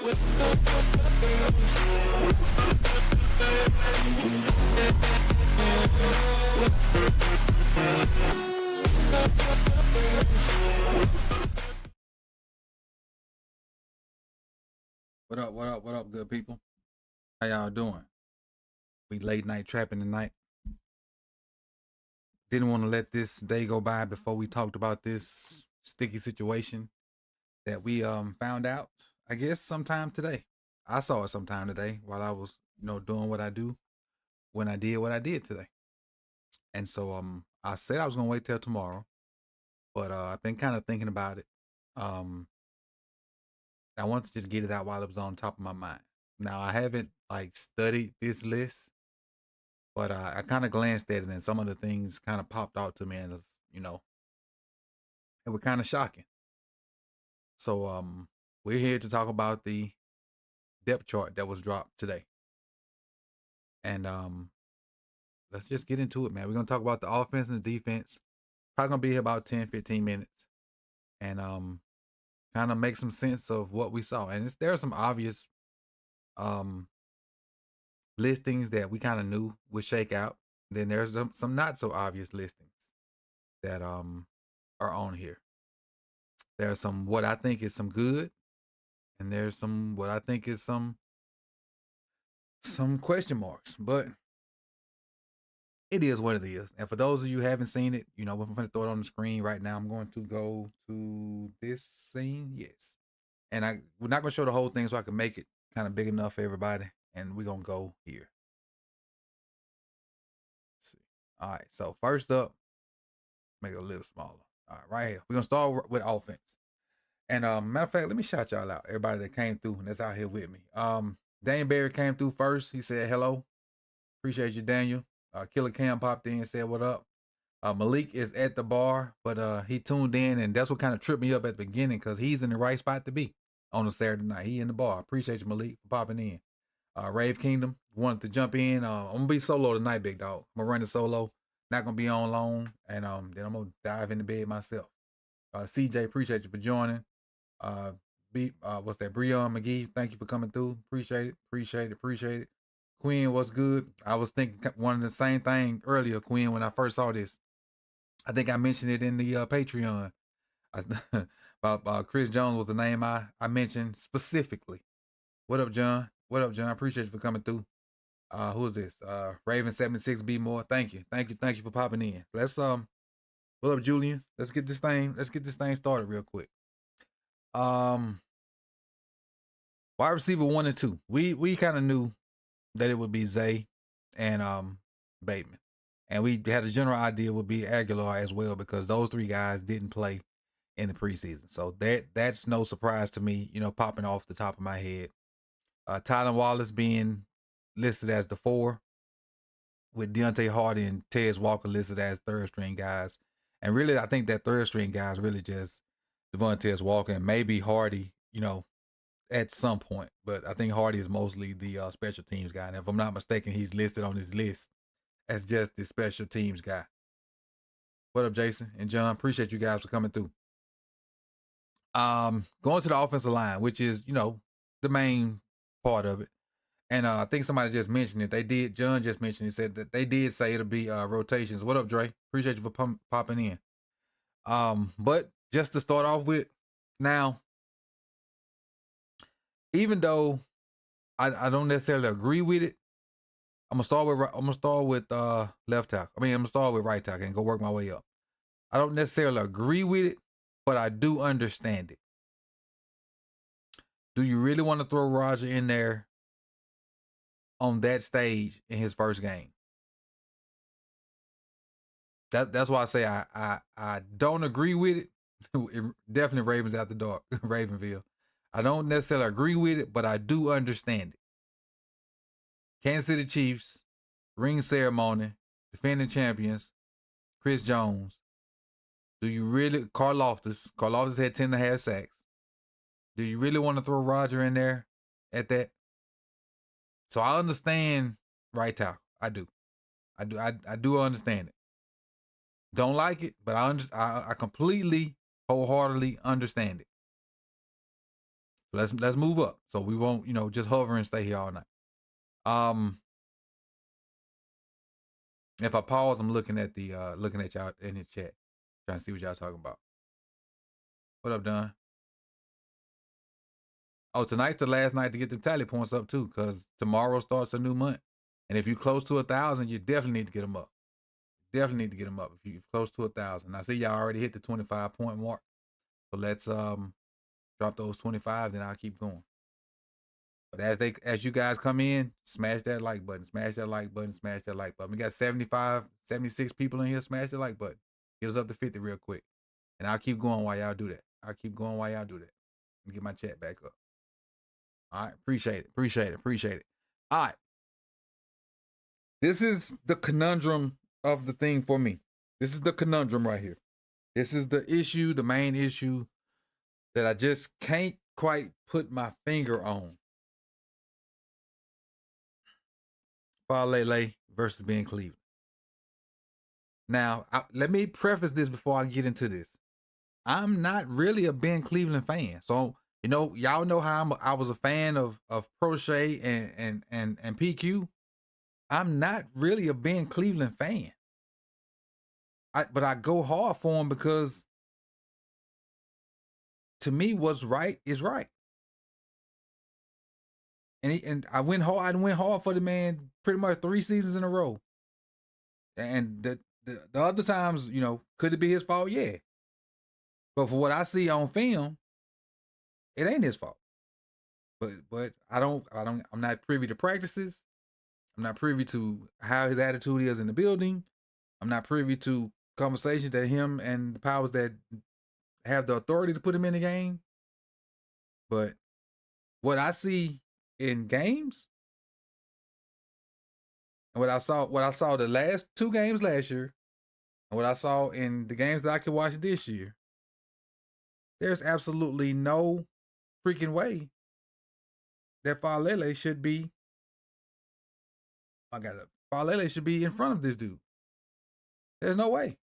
What up, what up, what up, good people? How y'all doing? We late night trapping tonight. Didn't want to let this day go by before we talked about this sticky situation that we found out, I guess, sometime today. I saw it sometime today while I was, doing what I do when I did what I did today. And so I said I was gonna wait till tomorrow, but I've been kind of thinking about it. Um I wanted to just get it out while it was on top of my mind. Now I haven't like studied this list, but I kind of glanced at it and some of the things kind of popped out to me and it's, it were kind of shocking. So we're here to talk about the depth chart that was dropped today. And let's just get into it, man. We're gonna talk about the offense and the defense. Probably gonna be here about 10, 15 minutes. And kind of make some sense of what we saw. And there are some obvious listings that we kind of knew would shake out. Then there's some not so obvious listings that are on here. There's some what I think is some good, and there's some what I think is some question marks. But it is what it is. And for those of you who haven't seen it, we're going to throw it on the screen right now. I'm going to go to this scene. Yes. And we're not going to show the whole thing so I can make it kind of big enough for everybody. And we're going to go here. Let's see. All right. So first up, make it a little smaller. All right. Right here. We're going to start with offense. And matter of fact, let me shout y'all out. Everybody that came through and that's out here with me. Daniel Berry came through first. He said hello. Appreciate you, Daniel. Killer Cam popped in and said, what up? Malik is at the bar, but he tuned in, and that's what kind of tripped me up at the beginning because he's in the right spot to be on a Saturday night. He in the bar. Appreciate you, Malik, for popping in. Rave Kingdom wanted to jump in. I'm going to be solo tonight, big dog. I'm going to run it solo. Not going to be on long, and then I'm going to dive into bed myself. CJ, appreciate you for joining. What's that? Breon McGee, thank you for coming through. Appreciate it. Quinn, what's good? I was thinking one of the same thing earlier, Quinn, when I first saw this. I think I mentioned it in the Patreon. About Chris Jones was the name I mentioned specifically. What up, John? Appreciate you for coming through. Who is this? Raven76B more. Thank you for popping in. Let's what up, Julian? Let's get this thing started real quick. Wide receiver 1 and 2. We kind of knew that it would be Zay and Bateman. And we had a general idea it would be Aguilar as well because those three guys didn't play in the preseason. So that's no surprise to me, popping off the top of my head. Tylan Wallace being listed as the 4 with Deontay Hardy and Tez Walker listed as third string guys. And really, I think that third string guys really just Devontae Walker and maybe Hardy, at some point, but I think Hardy is mostly the special teams guy. And if I'm not mistaken, he's listed on this list as just the special teams guy. What up, Jason and John? Appreciate you guys for coming through. Going to the offensive line, which is, the main part of it. And I think somebody just mentioned it. John just mentioned it, said that they did say it'll be rotations. What up, Dre? Appreciate you for popping in. But just to start off with, now, even though I don't necessarily agree with it, I'm gonna start with left tackle. I'm gonna start with right tackle and go work my way up. I don't necessarily agree with it, but I do understand it. Do you really want to throw Roger in there on that stage in his first game? That's why I say I don't agree with it. It definitely Ravens out the dark, Ravenville. I don't necessarily agree with it, but I do understand it. Kansas City Chiefs, ring ceremony, defending champions, Chris Jones. Do you really, Carl Loftus had 10.5 sacks. Do you really want to throw Roger in there at that? So I understand right tackle. I do understand it. Don't like it, but I completely, wholeheartedly understand it. So let's move up. So we won't, just hover and stay here all night. If I pause, I'm looking at y'all in the chat, trying to see what y'all talking about. What up, Don? Oh, tonight's the last night to get the tally points up too, because tomorrow starts a new month. And if you're close to 1,000, you definitely need to get them up. Definitely need to get them up if you're close to 1,000. I see y'all already hit the 25-point mark. So let's drop those 25s and I'll keep going. But as you guys come in, smash that like button, smash that like button, smash that like button. We got 75, 76 people in here. Smash the like button. Get us up to 50 real quick. And I'll keep going while y'all do that. I'll keep going while y'all do that. And get my chat back up. All right. Appreciate it. Appreciate it. Appreciate it. All right. This is the conundrum of the thing for me. This is the conundrum right here. This is the issue, the main issue that I just can't quite put my finger on. Falele versus Ben Cleveland. Now, let me preface this before I get into this. I'm not really a Ben Cleveland fan. So, y'all know how I was a fan of Prochet and PQ. I'm not really a Ben Cleveland fan. But I go hard for him because to me, what's right is right. And I went hard. I went hard for the man pretty much 3 seasons in a row. And the other times, could it be his fault? Yeah. But for what I see on film, it ain't his fault. But I'm not privy to practices. I'm not privy to how his attitude is in the building. I'm not privy to conversations that him and the powers that have the authority to put him in the game. But what I see in games, and what I saw the last 2 games last year, and what I saw in the games that I could watch this year, there's absolutely no freaking way that Falele should be. Falele should be in front of this dude. There's no way.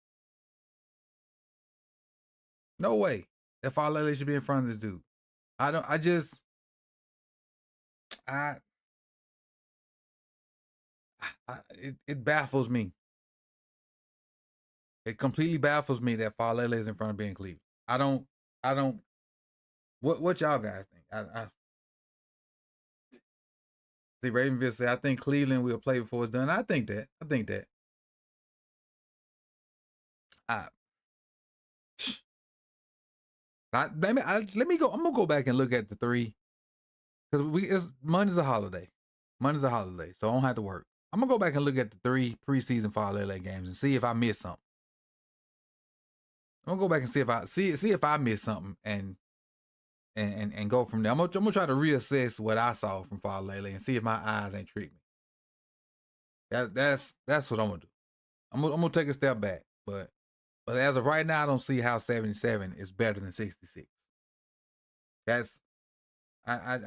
No way that Falele should be in front of this dude. It baffles me. It completely baffles me that Falele is in front of Ben Cleveland. I don't. What y'all guys think? See, Ravenville said, I think Cleveland will play before it's done. I think that. Let me go. I'm gonna go back and look at the 3 because Monday's a holiday. So I don't have to work. I'm gonna go back and look at the 3 preseason Falele games and see if I missed something. I'm gonna go back and see if I missed something and go from there. I'm gonna try to reassess what I saw from Falele and see if my eyes ain't tricked me. That's what I'm gonna do. I'm gonna take a step back, but as of right now, I don't see how 77 is better than 66. That's I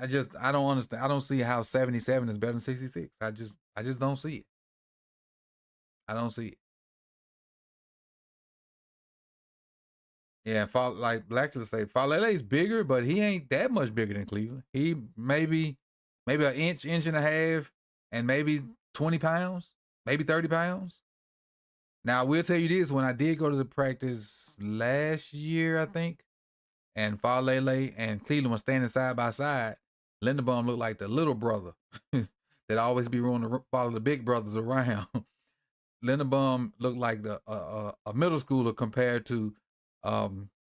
don't understand. I don't see how 77 is better than 66. I just don't see it. I don't see it. Yeah, like Blackler say, Falele's bigger, but he ain't that much bigger than Cleveland. He maybe an inch and a half, and maybe 20 pounds, maybe 30 pounds. Now, I will tell you this, when I did go to the practice last year, I think, and Falele and Cleveland was standing side by side, Linderbaum looked like the little brother that always be wanting to follow the big brothers around. Linderbaum looked like a middle schooler compared to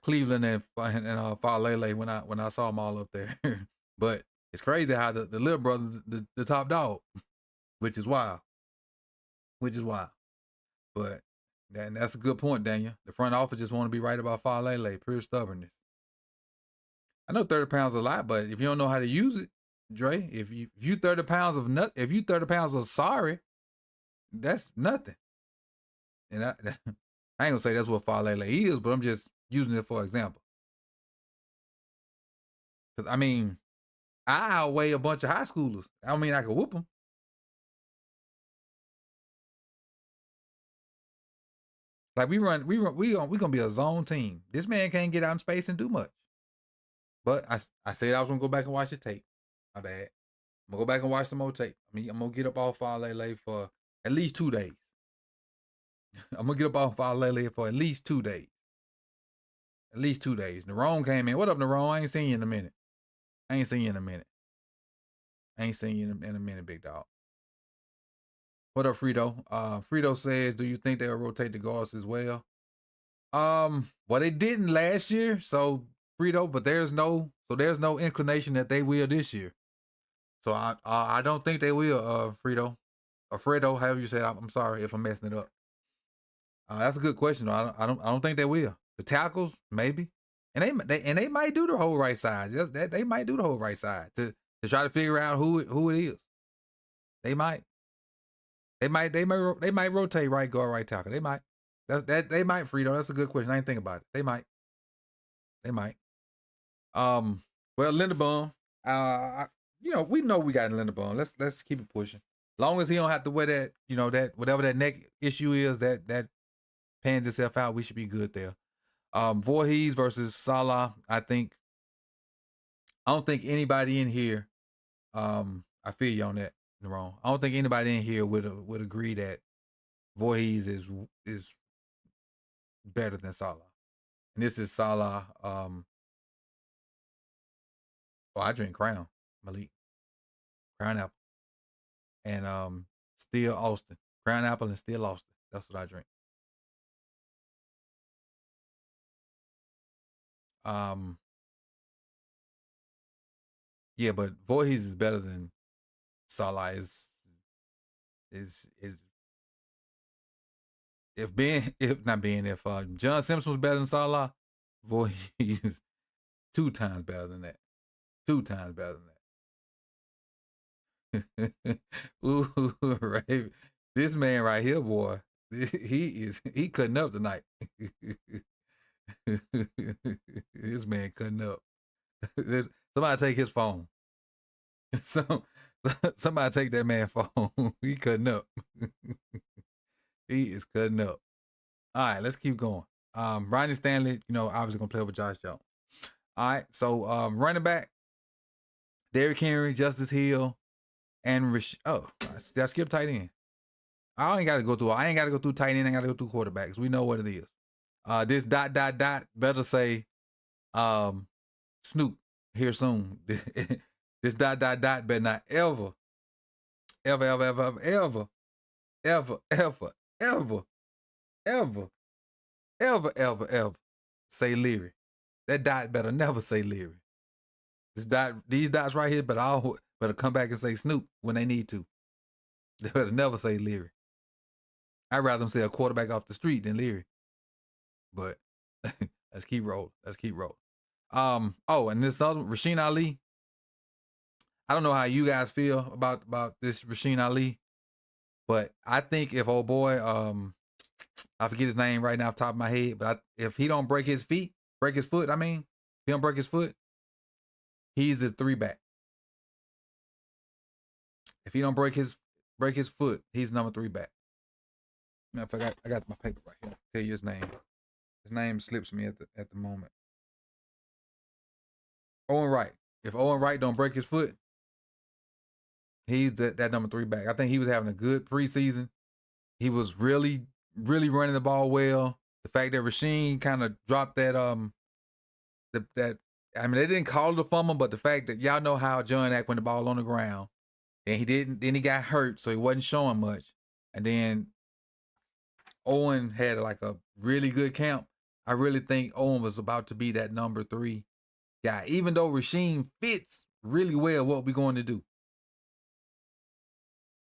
Cleveland and Falele when I saw them all up there. But it's crazy how the little brother, the top dog, which is wild. But that's a good point, Daniel. The front office just want to be right about Falele, pure stubbornness. I know 30 pounds is a lot, but if you don't know how to use it, Dre, if you 30 pounds of sorry, that's nothing. And I ain't gonna say that's what Falele is, but I'm just using it for example. Because I outweigh a bunch of high schoolers. I don't mean I can whoop them. Like we gonna be a zone team. This man can't get out in space and do much. But I said I was gonna go back and watch the tape. My bad. I'm gonna go back and watch some more tape. I'm gonna get up off Lele for at least 2 days. I'm gonna get up off Lele for at least 2 days. At least 2 days. Nerone came in. What up, Nerone? I ain't seen you in a minute. I ain't seen you in a minute. Big dog. What up, Frito? Frito says, do you think they'll rotate the guards as well? Well, they didn't last year, so Frito, but there's no inclination that they will this year. So I don't think they will, Frito. Or Fredo, however you say it. I'm sorry if I'm messing it up. That's a good question. Though. I don't think they will. The tackles, maybe, and they might do the whole right side. They might do the whole right side to try to figure out who it is. They might rotate right guard, right tackle. They might. They might, Frito. That's a good question. I ain't think about it. They might. Well, Linderbaum. We know we got Linderbaum. Let's keep it pushing. Long as he don't have to wear that, that whatever that neck issue is that pans itself out, we should be good there. Voorhees versus Salah. I don't think anybody in here. I feel you on that, Nerone. I don't think anybody in here would agree that Voorhees is better than Salah. And this is Salah. I drink Crown, Malik. Crown Apple. And Still Austin. Crown Apple and Still Austin. That's what I drink. Yeah, but Voorhees is better than Salah. Is if John Simpson was better than Salah, Voorhees is 2 times better than that. 2 times better than that. Ooh, right. This man right here, boy, he cutting up tonight. This man cutting up. Somebody take his phone. Somebody take that man's phone. He cutting up. He is cutting up. All right, let's keep going. Ronnie Stanley, obviously gonna play with Josh Jones. All right, so running back, Derrick Henry, Justice Hill, and did I skip tight end? I ain't gotta go through tight end. I gotta go through quarterbacks. We know what it is. This ... better say Snoop here soon. This ... better not ever say Leary. That dot better never say Leary. These dots right here better come back and say Snoop when they need to. They better never say Leary. I'd rather them say a quarterback off the street than Leary. But let's keep rolling. And this other Rasheen Ali. I don't know how you guys feel about this Rasheen Ali, but I think if old boy, I forget his name right now off the top of my head, but if he don't break his foot, if he don't break his foot, he's a 3-back. If he don't break his foot, he's number 3-back. Matter of fact, I got my paper right here. I'll tell you his name. His name slips me at the moment. Owen Wright. If Owen Wright don't break his foot, he's that number 3-back. I think he was having a good preseason. He was really, really running the ball well. The fact that Rasheen kind of dropped that they didn't call it a fumble, but the fact that y'all know how John act when the ball on the ground, and then he got hurt, so he wasn't showing much. And then Owen had like a really good camp. I really think Owen was about to be that number 3 guy, even though Rasheen fits really well what we're going to do.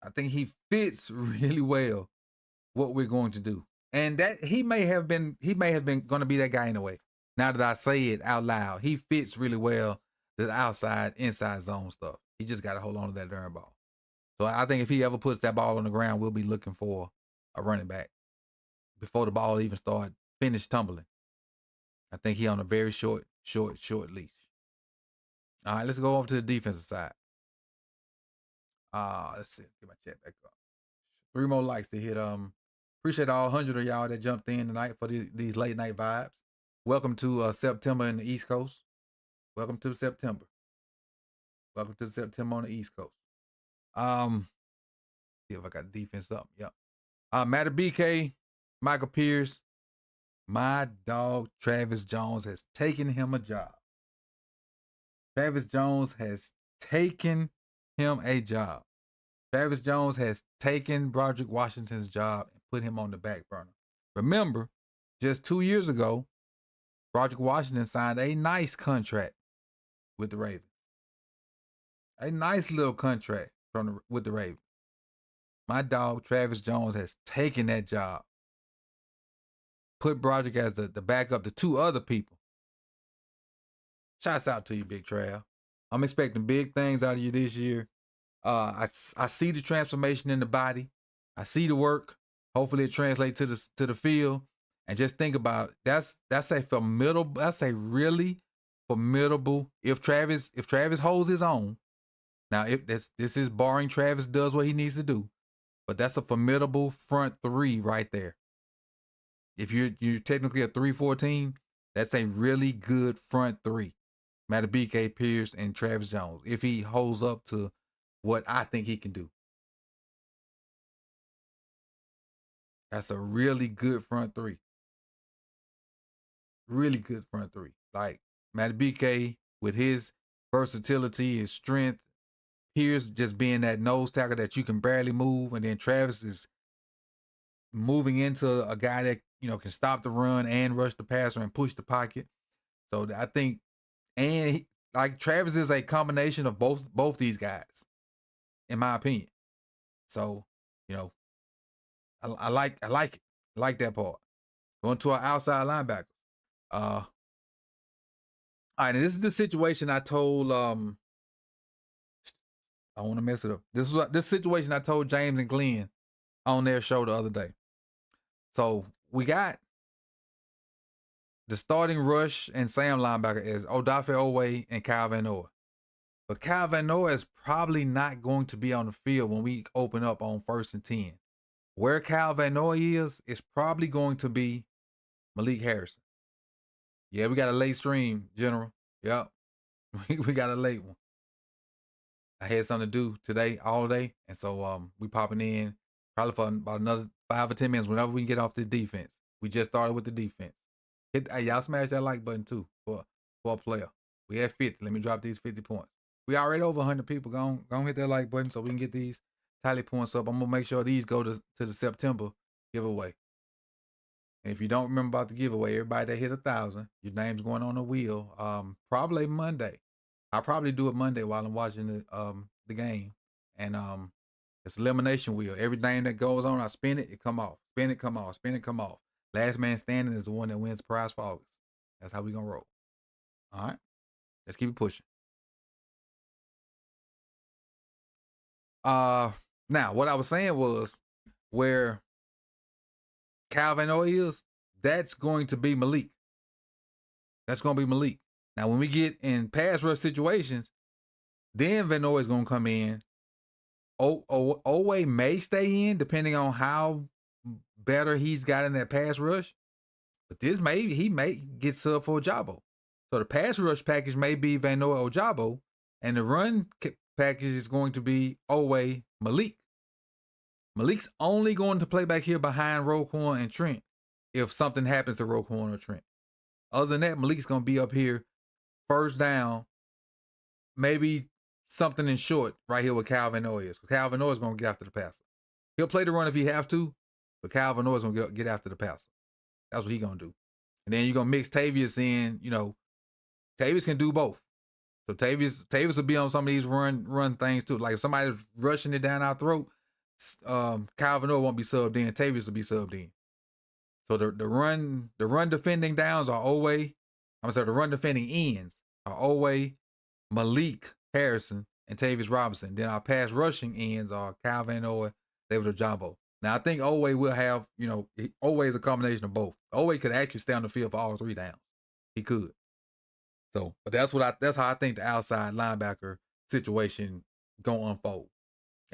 I think he fits really well what we're going to do. And that he may have been going to be that guy anyway. Now that I say it out loud, he fits really well the outside, inside zone stuff. He just got to hold on to that darn ball. So I think if he ever puts that ball on the ground, we'll be looking for a running back before the ball even finish tumbling. I think he on a very short leash. All right, let's go over to the defensive side. Let's see. Get my chat back up. 3 more likes to hit. Appreciate all 100 of y'all that jumped in tonight for these late night vibes. Welcome to September in the East Coast. Welcome to September. Welcome to September on the East Coast. See if I got defense up. Yep. Matter BK, Michael Pierce, my dog Travis Jones has taken him a job. Travis Jones has taken him a job. Travis Jones has taken Broderick Washington's job and put him on the back burner. Remember, just 2 years ago, Broderick Washington signed a nice contract with the Ravens. A nice little contract with the Ravens. My dog Travis Jones has taken that job. Put Broderick as the backup to 2 other people. Shouts out to you, Big Trav. I'm expecting big things out of you this year. I see the transformation in the body. I see the work. Hopefully it translates to the field. And just think about it. That's a really formidable. If Travis holds his own. Now, if this is barring Travis does what he needs to do, but that's a formidable front 3 right there. If you're technically a 3-4 that's a really good front 3. Matter BK, Pierce, and Travis Jones. If he holds up to what I think he can do. That's a really good front 3. Really good front 3. Like Matt BK with his versatility, his strength, Pierce just being that nose tackle that you can barely move, and then Travis is moving into a guy that can stop the run and rush the passer and push the pocket. So I think, and Travis is a combination of both these guys, in my opinion. So I like it. I like that part. Going to our outside linebacker. All right, and this is the situation I told. I want to mess it up. This situation I told James and Glenn on their show the other day. So we got the starting rush and Sam linebacker is Odafe Owe and Kyle Van Noy. But Kyle Van Noy is probably not going to be on the field when we open up on 1st and 10. Where Kyle Van Noy is probably going to be Malik Harrison. Yeah, we got a late stream, General. Yep. We got a late one. I had something to do today, all day. And so we popping in probably for about another 5 or 10 minutes whenever we can get off the defense. We just started with the defense. Y'all smash that like button too for a player. We at 50. Let me drop these 50 points. We already over 100 people. Go on hit that like button so we can get these tally points up. I'm going to make sure these go to the September giveaway. And if you don't remember about the giveaway, everybody that hit 1,000, your name's going on the wheel. Probably Monday. I'll probably do it Monday while I'm watching the game. And it's elimination wheel. Every name that goes on, I spin it, it come off. Spin it, come off. Spin it, come off. Last man standing is the one that wins the prize for August. That's how we gonna roll. All right. Let's keep it pushing. Now what I was saying was where Kyle Van Noy is, that's going to be Malik. That's going to be Malik. Now, when we get in pass rush situations, then Van Noy is going to come in. Owe may stay in, depending on how better he's got in that pass rush. But he may get subbed for Ojabo. So the pass rush package may be Van Noy Ojabo, and the run package is going to be Owe Malik. Malik's only going to play back here behind Roquan and Trent if something happens to Roquan or Trent. Other than that, Malik's going to be up here, first down, maybe something in short right here with Kyle Van Noy is. Kyle Van Noy is going to get after the passer. He'll play the run if he have to, but Kyle Van Noy is going to get after the passer. That's what he's going to do. And then you're going to mix Tavius in. Tavius can do both. So Tavius will be on some of these run things too. Like if somebody's rushing it down our throat, Kyle Van Noy won't be subbed in. Tavius will be subbed in. So the run defending downs are the run defending ends are Owe, Malik Harrison, and Tavius Robinson. Then our pass rushing ends are Kyle Van Noy, David Ojabo. Now I think Owe will have, Owe is a combination of both. Owe could actually stay on the field for all 3 downs. He could. So, but that's how I think the outside linebacker situation gonna unfold.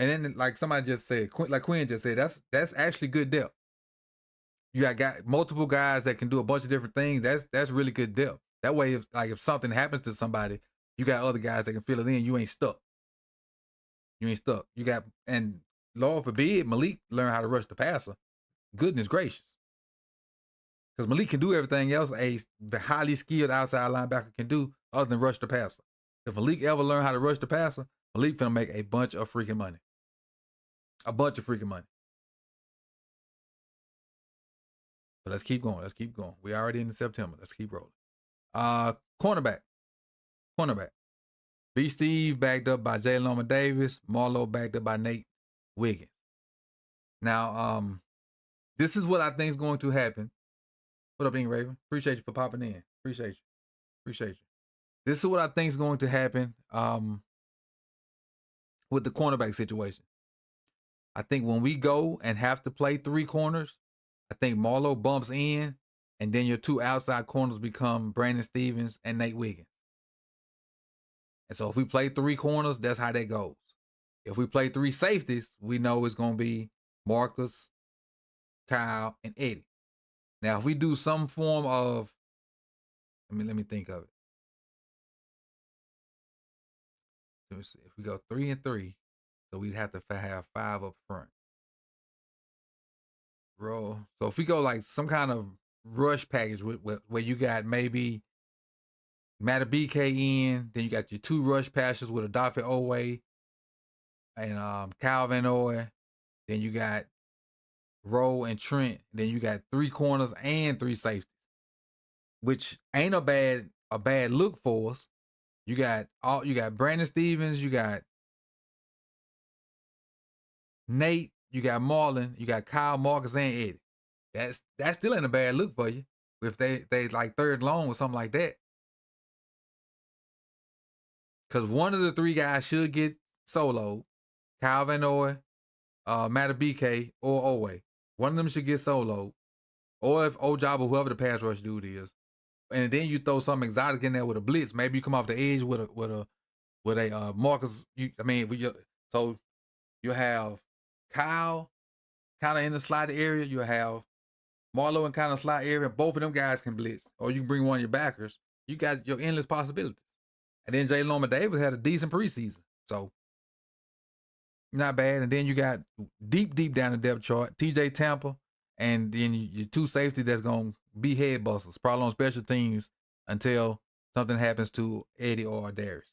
And then, like somebody just said, like Quinn just said, that's actually good depth. You got multiple guys that can do a bunch of different things. That's really good depth. That way, if something happens to somebody, you got other guys that can fill it in. You ain't stuck. You ain't stuck. You got, and Lord forbid Malik learn how to rush the passer. Goodness gracious. Because Malik can do everything else the highly skilled outside linebacker can do other than rush the passer. If Malik ever learn how to rush the passer, Malik finna make a bunch of freaking money. A bunch of freaking money. But let's keep going. Let's keep going. We already in September. Let's keep rolling. Cornerback. B. Steve backed up by Jalon Davis. Marlowe backed up by Nate Wiggins. Now, this is what I think is going to happen. What up, Ing Raven? Appreciate you for popping in. Appreciate you. This is what I think is going to happen with the cornerback situation. I think when we go and have to play 3 corners, I think Marlowe bumps in, and then your 2 outside corners become Brandon Stevens and Nate Wiggins. And so if we play 3 corners, that's how that goes. If we play 3 safeties, we know it's going to be Marcus, Kyle, and Eddie. Now, if we do some form of, let me think of it. Let me see. If we go 3 and 3, so we'd have to have 5 up front. Roll. So if we go like some kind of rush package where you got maybe Matabike in, then you got your 2 rush passes with Adafe Owe and Kyle Van Noy, then you got Rowe and Trent, then you got 3 corners and 3 safeties, which ain't a bad look for us. You got Brandon Stevens, you got Nate, you got Marlon, you got Kyle, Marcus, and Eddie. That still ain't a bad look for you if they like third long or something like that. Because one of the 3 guys should get soloed. Kyle Van Noy, Matabike, or Owe. One of them should get soloed. Or if Ojabo, whoever the pass rush dude is. And then you throw something exotic in there with a blitz. Maybe you come off the edge with a Marcus. So you have Kyle kind of in the slot area. You have Marlowe in kind of slot area. Both of them guys can blitz. Or you can bring one of your backers. You got your endless possibilities. And then Jalon Davis had a decent preseason. So not bad. And then you got deep down the depth chart, TJ Tampa, and then your 2 safety that's going to be head busters, probably on special teams until something happens to Eddie or Darius.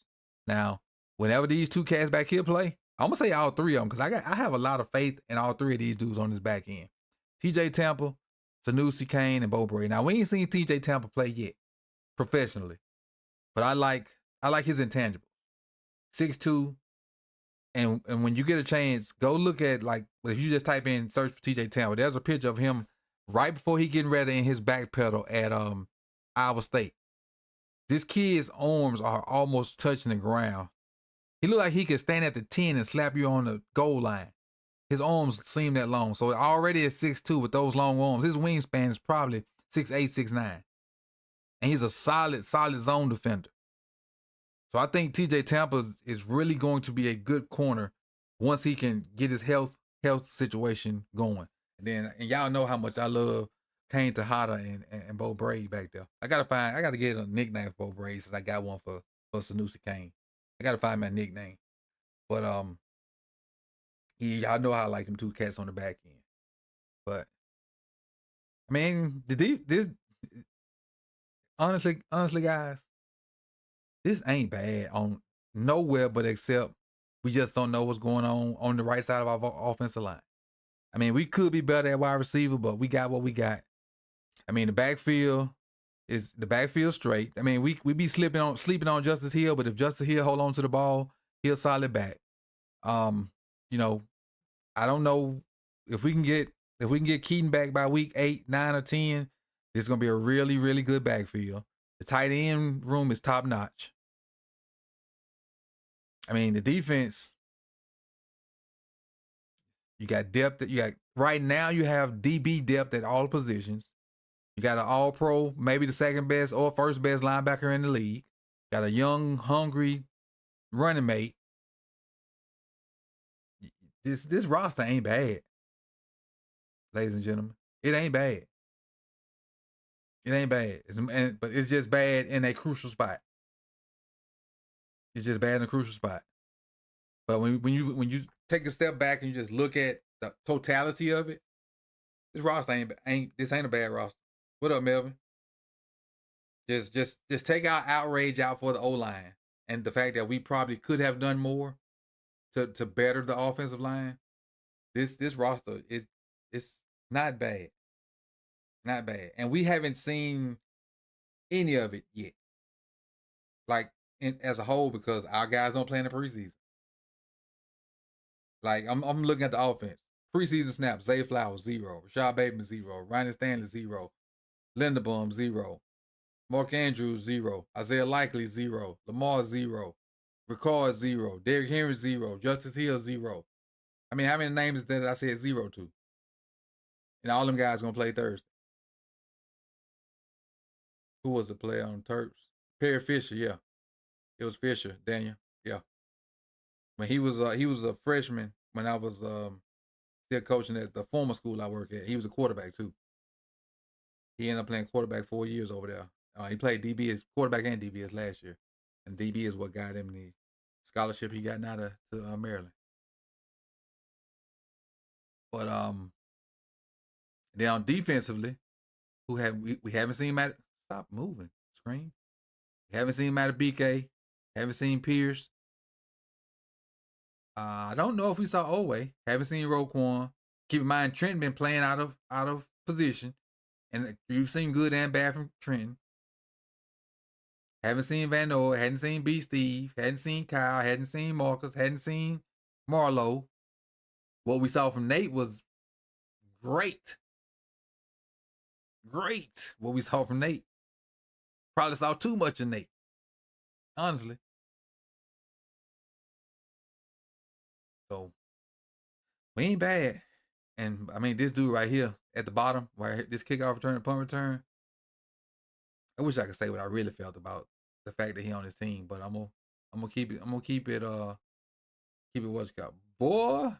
Now, whenever these 2 cats back here play, I'm going to say all 3 of them because I have a lot of faith in all 3 of these dudes on this back end. TJ Tampa, Sanusi Kane, and Bo Bray. Now, we ain't seen TJ Tampa play yet professionally, but I like his intangible. 6'2", and when you get a chance, go look at, like, if you just type in search for TJ Tampa, there's a picture of him right before he getting ready in his back pedal at Iowa State. This kid's arms are almost touching the ground. He looked like he could stand at the 10 and slap you on the goal line. His arms seem that long. So already at 6'2" with those long arms, his wingspan is probably 6'8", 6'9". And he's a solid zone defender. So I think TJ Tampa is really going to be a good corner once he can get his health situation going. And y'all know how much I love Kane Tejada and Bo Braid back there. I gotta get a nickname for Bo Braid since I got one for Sanusi Kane. I gotta find my nickname. But y'all know how I like them 2 cats on the back end. But I mean, this honestly, guys, this ain't bad on nowhere but except we just don't know what's going on the right side of our offensive line. I mean, we could be better at wide receiver, but we got what we got. I mean, the backfield straight. I mean, we be sleeping on Justice Hill, but if Justice Hill hold on to the ball, he'll solid back. I don't know if we can get Keaton back by week 8, 9, or 10. It's gonna be a really, really good backfield. The tight end room is top notch. I mean, the defense, you got depth. Right now you have DB depth at all positions. You got an all-pro, maybe the second best or first best linebacker in the league. Got a young, hungry running mate. This roster ain't bad, ladies and gentlemen. It ain't bad. It ain't bad, but it's just bad in a crucial spot. It's just bad in a crucial spot. But when you take a step back and you just look at the totality of it, this roster ain't a bad roster. What up, Melvin? Just take our outrage out for the O line and the fact that we probably could have done more to better the offensive line. This roster is it's not bad, not bad, and we haven't seen any of it yet. Like as a whole, because our guys don't play in the preseason. Like I'm looking at the offense. Preseason snaps: Zay Flowers 0, Rashad Bateman 0, Ryan Stanley 0, Linderbaum 0, Mark Andrews 0, Isaiah Likely 0, Lamar 0, Ricard 0, Derrick Henry 0, Justice Hill 0. I mean, how many names is that I said 0 to? And all them guys gonna play Thursday. Who was the player on Terps? Perry Fisher, yeah. It was Fisher, Daniel. Yeah. When he was a freshman when I was still coaching at the former school I work at. He was a quarterback too. He ended up playing quarterback 4 years over there. He played DB as quarterback and DB as last year, and DB is what got him the scholarship he got now to Maryland. But then defensively, we haven't seen Matt. Stop moving, screen. We haven't seen Matt BK. Haven't seen Pierce. I don't know if we saw Owe. Haven't seen Roquan. Keep in mind, Trent been playing out of position, and you've seen good and bad from Trenton. Haven't seen Van Noy. Hadn't seen B. Steve. Hadn't seen Kyle. Hadn't seen Marcus. Hadn't seen Marlowe. What we saw from Nate was great. Great. What we saw from Nate. Probably saw too much of Nate. Honestly. So we ain't bad. And I mean, this dude right here at the bottom, right, this kickoff return and punt return. I wish I could say what I really felt about the fact that he on his team, but I'm gonna keep it what's called. Boy.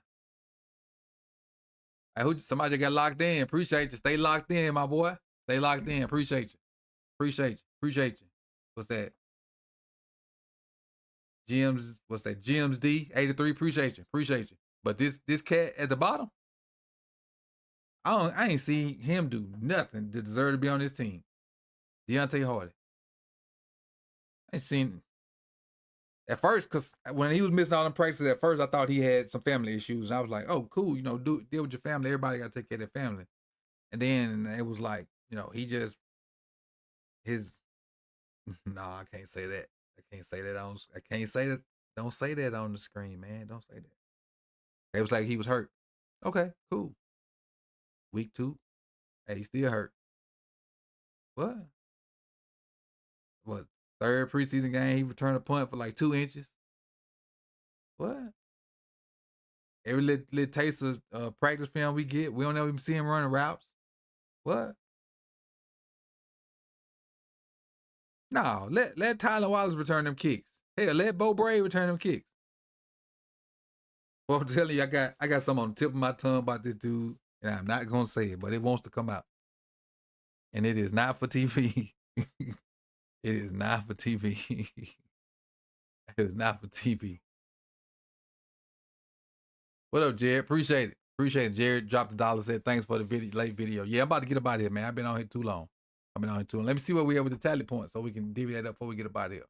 Somebody got locked in. Appreciate you. Stay locked in, my boy. Stay locked in. Appreciate you. Appreciate you. What's that? What's that? Jim's D 83. Appreciate you. But this cat at the bottom, I ain't seen him do nothing to deserve to be on this team. Deontay Hardy. I ain't seen at first, because when he was missing all the practices, at first I thought he had some family issues. And I was like, oh, cool, deal with your family. Everybody got to take care of their family. And then it was like, he just no, I can't say that. I can't say that. I can't say that. Don't say that on the screen, man. Don't say that. It was like he was hurt. Okay, cool. Week 2. Hey, he's still hurt. What? What? Third preseason game, he returned a punt for like 2 inches. What? Every little taste of practice film we get, we don't ever even see him running routes. What? No, let Tyler Wallace return them kicks. Hell, let Bo Bray return them kicks. Well, I'm telling you, I got something on the tip of my tongue about this dude, and I'm not gonna say it, but it wants to come out. And it is not for TV. It is not for TV. It is not for TV. What up, Jared? Appreciate it. Jared dropped $1, said thanks for the late video. Yeah, I'm about to get up out of here, man. I've been on here too long. Let me see where we are with the tally points so we can divvy that up before we get up out of here.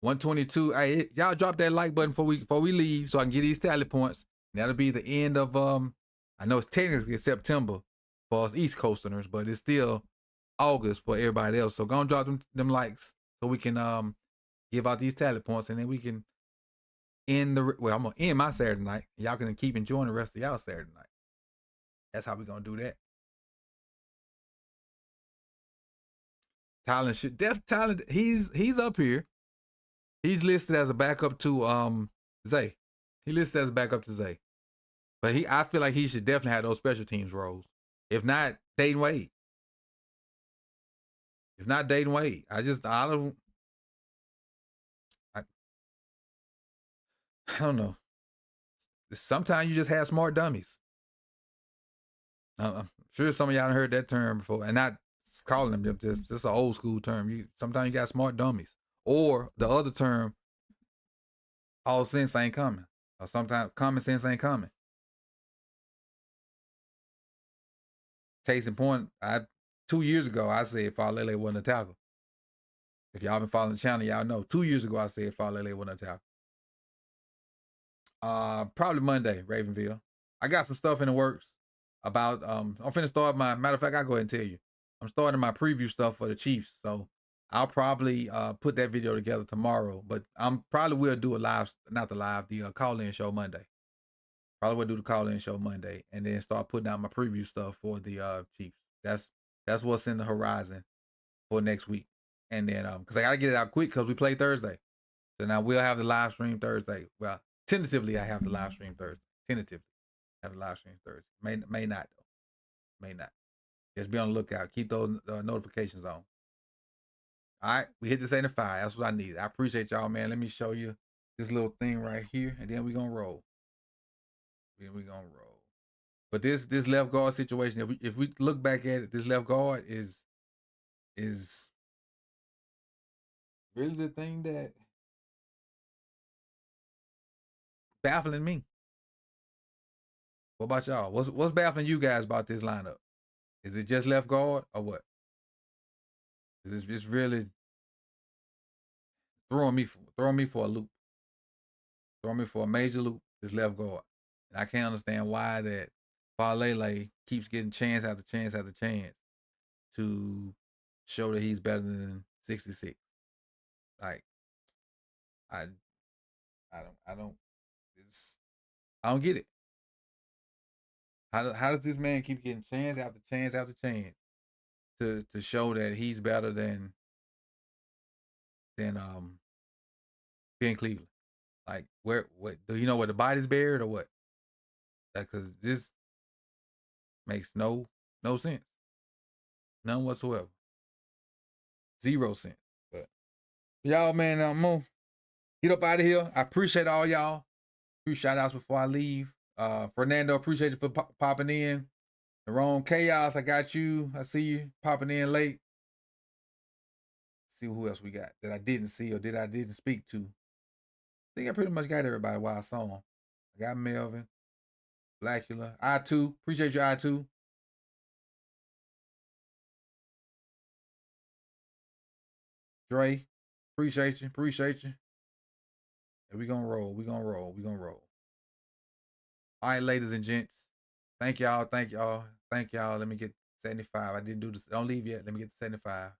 122. Hey, y'all drop that like button before we leave so I can get these tally points. And that'll be the end of I know it's technically September for us East Coasterners, but it's still August for everybody else. So go and drop them likes so we can give out these tally points, and then we can end I'm gonna end my Saturday night. Y'all can keep enjoying the rest of y'all Saturday night. That's how we gonna do that. Talent, he's up here. He's listed as a backup to Zay. He listed as a backup to Zay. But I feel like he should definitely have those special teams roles. If not, Dayton Wade. I don't know. Sometimes you just have smart dummies. I'm sure some of y'all heard that term before, and not just calling them just an old school term. Sometimes you got smart dummies, or the other term, all sense ain't coming, or sometimes common sense ain't coming. Case in point, 2 years ago I said Falele wasn't a tackle. If y'all been following the channel, y'all know 2 years ago I said Falele wasn't a tackle. Probably Monday, Ravenville. I got some stuff in the works about I'm finna start matter of fact, I'll go ahead and tell you. I'm starting my preview stuff for the Chiefs. So I'll probably put that video together tomorrow. But I'm probably will do the call-in show Monday. Probably will do the call-in show Monday and then start putting out my preview stuff for the Chiefs. That's what's in the horizon for next week. And then because I gotta get it out quick because we play Thursday. So now we'll have the live stream Thursday. Well, tentatively I have the live stream Thursday. Tentatively have the live stream Thursday. May not though. May not. Just be on the lookout. Keep those notifications on. All right, we hit the 75. That's what I need. I appreciate y'all, man. Let me show you this little thing right here, and then we're gonna roll. But this left guard situation, if we look back at it, this left guard is really the thing that baffling me. What about y'all? What's baffling you guys about this lineup? Is it just left guard or what? It's really throwing me for a loop. Throwing me for a major loop. This left guard, and I can't understand why that Falele keeps getting chance after chance after chance to show that he's better than 66. Like I don't get it. How does this man keep getting chance after chance after chance to show that he's better than Cleveland? Like what do you know where the body's buried or what? Because this makes no sense. None whatsoever. 0 cents. But y'all, man, I'm gonna get up out of here. I appreciate all y'all. Few shout outs before I leave. Fernando, appreciate you for popping in. Jerome Chaos, I got you. I see you popping in late. See who else we got that I didn't see or I didn't speak to. I think I pretty much got everybody while I saw them. I got Melvin, Blackula, I2. Appreciate you, I2. Dre, appreciate you. And we gonna roll. All right, ladies and gents. Thank y'all. Let me get 75. I didn't do this. Don't leave yet. Let me get 75.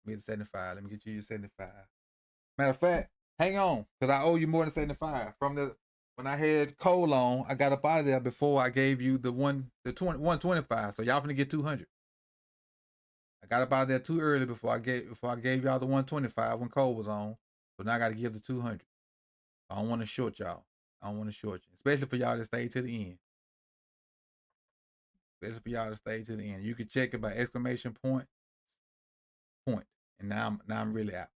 Let me get you your 75. Matter of fact, hang on, because I owe you more than 75. When I had Cole on, I got up out of there before I gave you the 125. So y'all finna get 200. I got up out of there too early before I gave y'all the 125 when Cole was on. So now I gotta give the 200. I don't want to short y'all. Especially for y'all to stay to the end. You can check it by exclamation point. And now I'm really out.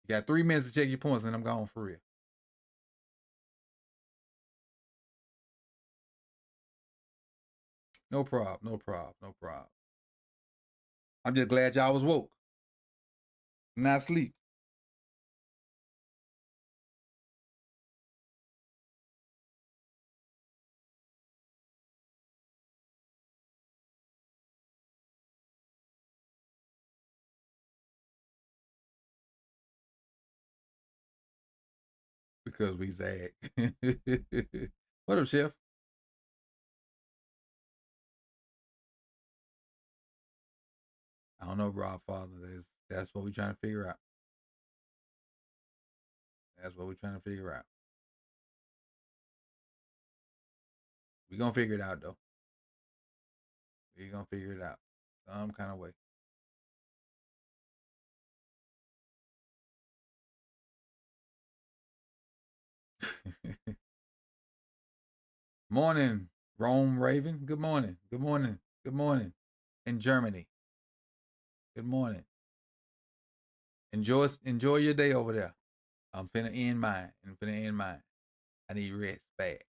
You got 3 minutes to check your points and I'm gone for real. No problem. I'm just glad y'all was woke. Not sleep. Because we zag. What up, Chef? I don't know, Rob Father. That's what we're trying to figure out. We're gonna figure it out though. Some kind of way. Morning, Rome Raven. Good morning. In Germany. Good morning. Enjoy your day over there. I'm finna end mine. I need rest bad.